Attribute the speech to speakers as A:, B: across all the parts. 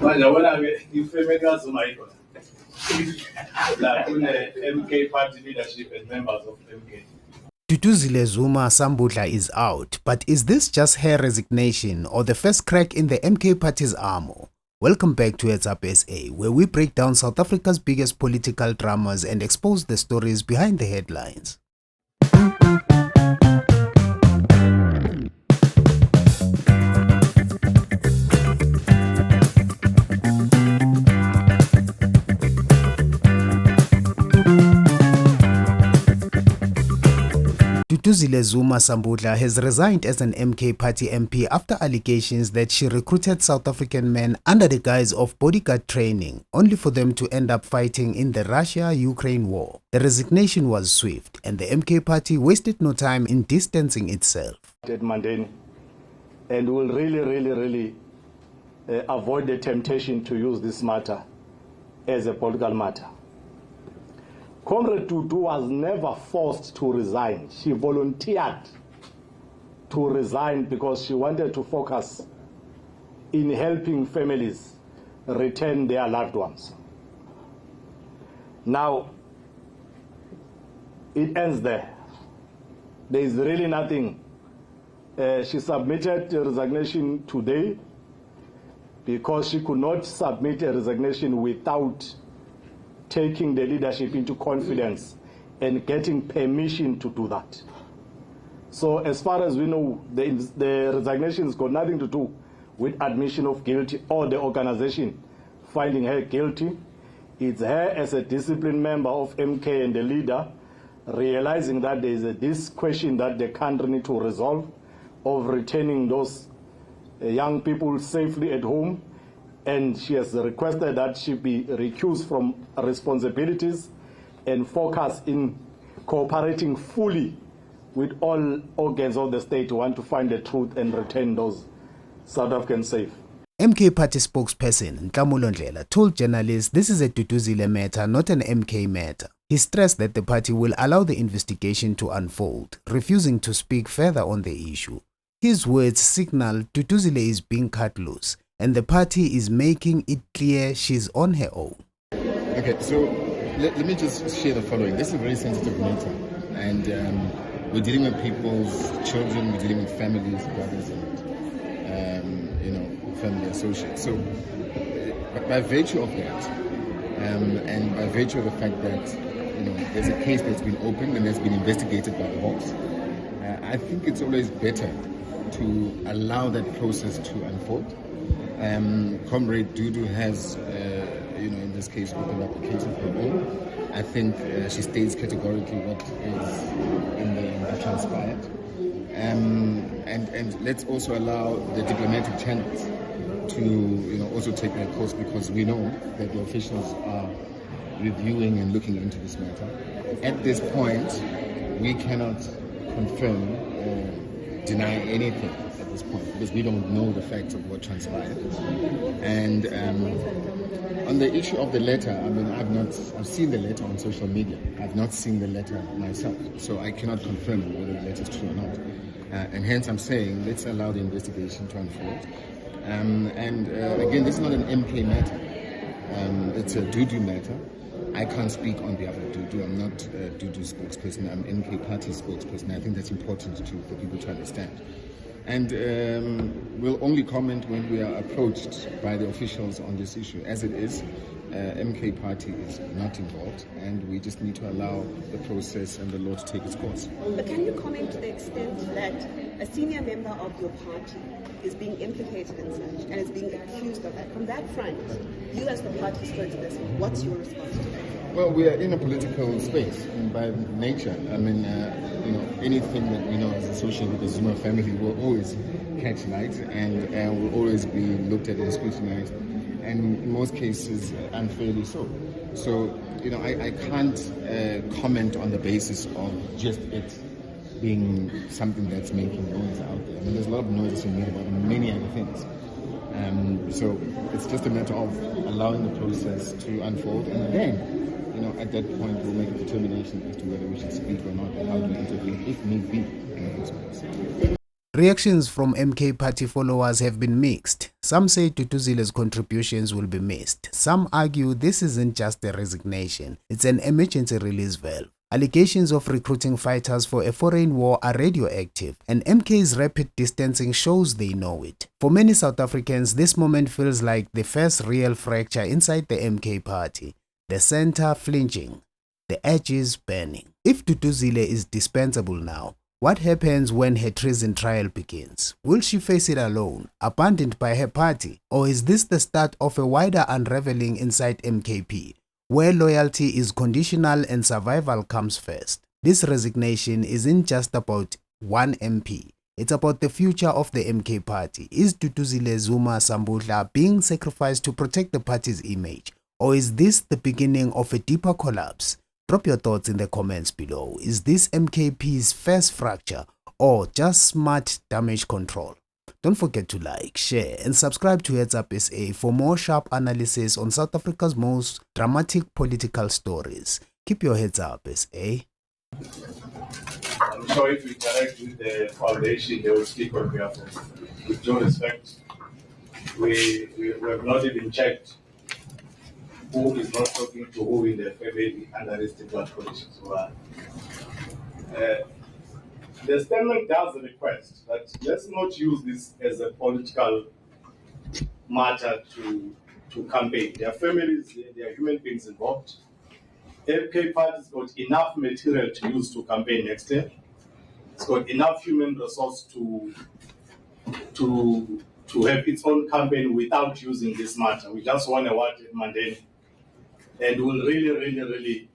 A: Manje wena ke ifeme kazuma ikona. La kune MK party leadership and members of MK.
B: Duduzile Zuma Sambudla is out, but is this just her resignation or the first crack in the MK party's armor? Welcome back to Heads Up SA, where we break down South Africa's biggest political dramas and expose the stories behind the headlines. Duduzile Zuma Sambudla has resigned as an MK party MP after allegations that she recruited South African men under the guise of bodyguard training, only for them to end up fighting in the Russia-Ukraine war. The resignation was swift, and the MK party wasted no time in distancing itself.
C: And will really avoid the temptation to use this matter as a political matter. Comrade Dudu was never forced to resign. She volunteered to resign because she wanted to focus in helping families return their loved ones. Now, it ends there. There is really nothing. She submitted a resignation today because she could not submit a resignation without taking the leadership into confidence and getting permission to do that. So as far as we know, the resignation has got nothing to do with admission of guilty or the organization finding her guilty. It's her as a disciplined member of MK and the leader realizing that there is this question that the country needs to resolve of returning those young people safely at home. And she has requested that she be recused from responsibilities and focus in cooperating fully with all organs of the state who want to find the truth and return those South Africans safe.
B: MK party spokesperson Nhlamulo Ndlela told journalists this is a Duduzile matter, not an MK matter. He stressed that the party will allow the investigation to unfold, refusing to speak further on the issue. His words signal Duduzile is being cut loose, and the party is making it clear she's on her own.
D: Okay, so let me just share the following. This is a very sensitive matter, and we're dealing with people's children, we're dealing with families, brothers, and family associates. So, by virtue of that, and by virtue of the fact that there's a case that's been opened and that's been investigated by the courts, I think it's always better to allow that process to unfold. Comrade Dudu has, in this case, opened up a case of her own. I think she states categorically what is in the transpired. And let's also allow the diplomatic channels to, also take their course, because we know that the officials are reviewing and looking into this matter. At this point, we cannot confirm or deny anything at this point, because we don't know the facts of what transpired. And on the issue of the letter, I've seen the letter on social media. I've not seen the letter myself, so I cannot confirm whether the letter is true or not. And hence I'm saying let's allow the investigation to unfold. Again, this is not an MK matter. It's a Dudu matter. I can't speak on behalf of Dudu. I'm not a Dudu spokesperson. I'm MK party spokesperson. I think that's important for people to understand. And we'll only comment when we are approached by the officials on this issue. As it is, MK party is not involved, and we just need to allow the process and the law to take its course.
E: But can you comment to the extent that a senior member of your party is being implicated in such and is being accused of that? From that front, you as the party spokesperson, what's your response to that?
D: Well, we are in a political space, and by nature, anything that we know is associated with the Zuma family will always catch light and will always be looked at and scrutinized, and in most cases, unfairly so. So, I can't comment on the basis of just it being something that's making noise out there. There's a lot of noise being made about many other things. So it's just a matter of allowing the process to unfold, and then, at that point, we'll make a determination as to whether we should speak or not, and how to intervene if need be in those ways.
B: Reactions from MK party followers have been mixed. Some say Duduzile's contributions will be missed. Some argue this isn't just a resignation, it's an emergency release valve. Allegations of recruiting fighters for a foreign war are radioactive, and MK's rapid distancing shows they know it. For many South Africans, this moment feels like the first real fracture inside the MK party. The center flinching, the edges burning. If Duduzile is dispensable now, what happens when her treason trial begins? Will she face it alone, abandoned by her party? Or is this the start of a wider unraveling inside MKP, where loyalty is conditional and survival comes first? This resignation isn't just about one MP. It's about the future of the MK party. Is Duduzile Zuma Sambudla being sacrificed to protect the party's image? Or is this the beginning of a deeper collapse? Drop your thoughts in the comments below. Is this MKP's first fracture or just smart damage control? Don't forget to like, share and subscribe to Heads Up SA for more sharp analysis on South Africa's most dramatic political stories. Keep your heads up, SA.
A: I'm sure if we interact with the foundation, they will speak on behalf of. With due respect, we have not even checked who is not talking to who in the family under these blood conditions. So, the statement does request that let's not use this as a political matter to campaign. There are families, there are human beings involved. MK party's got enough material to use to campaign next year. It's got enough human resource to have its own campaign without using this matter. We just want to watch it mundane, and will really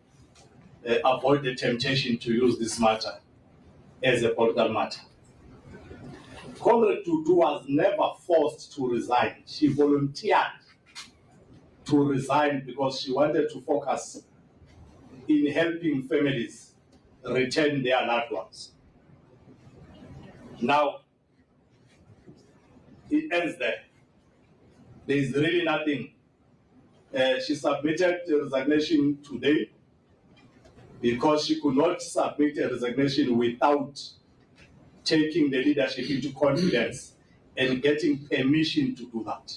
A: avoid the temptation to use this matter as a political matter. Comrade Dudu was never forced to resign. She volunteered to resign because she wanted to focus in helping families return their loved ones. Now, it ends there. There is really nothing. She submitted the resignation today because she could not submit a resignation without taking the leadership into confidence and getting permission to do that.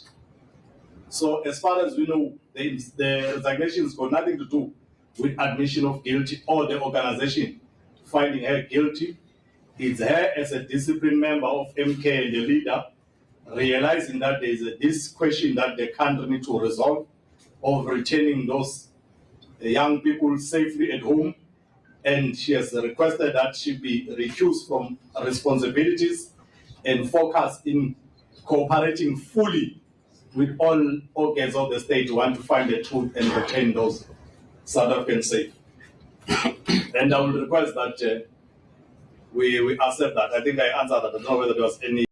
A: So as far as we know, the resignation has got nothing to do with admission of guilty or the organization finding her guilty. It's her as a disciplined member of MK and the leader realizing that there is this question that the country needs to resolve of returning those young people safely at home, and she has requested that she be recused from responsibilities and focus in cooperating fully with all organs of the state who want to find the truth and retain those South Africans safe. And I will request that we accept that. I think I answered that. I don't know whether there was any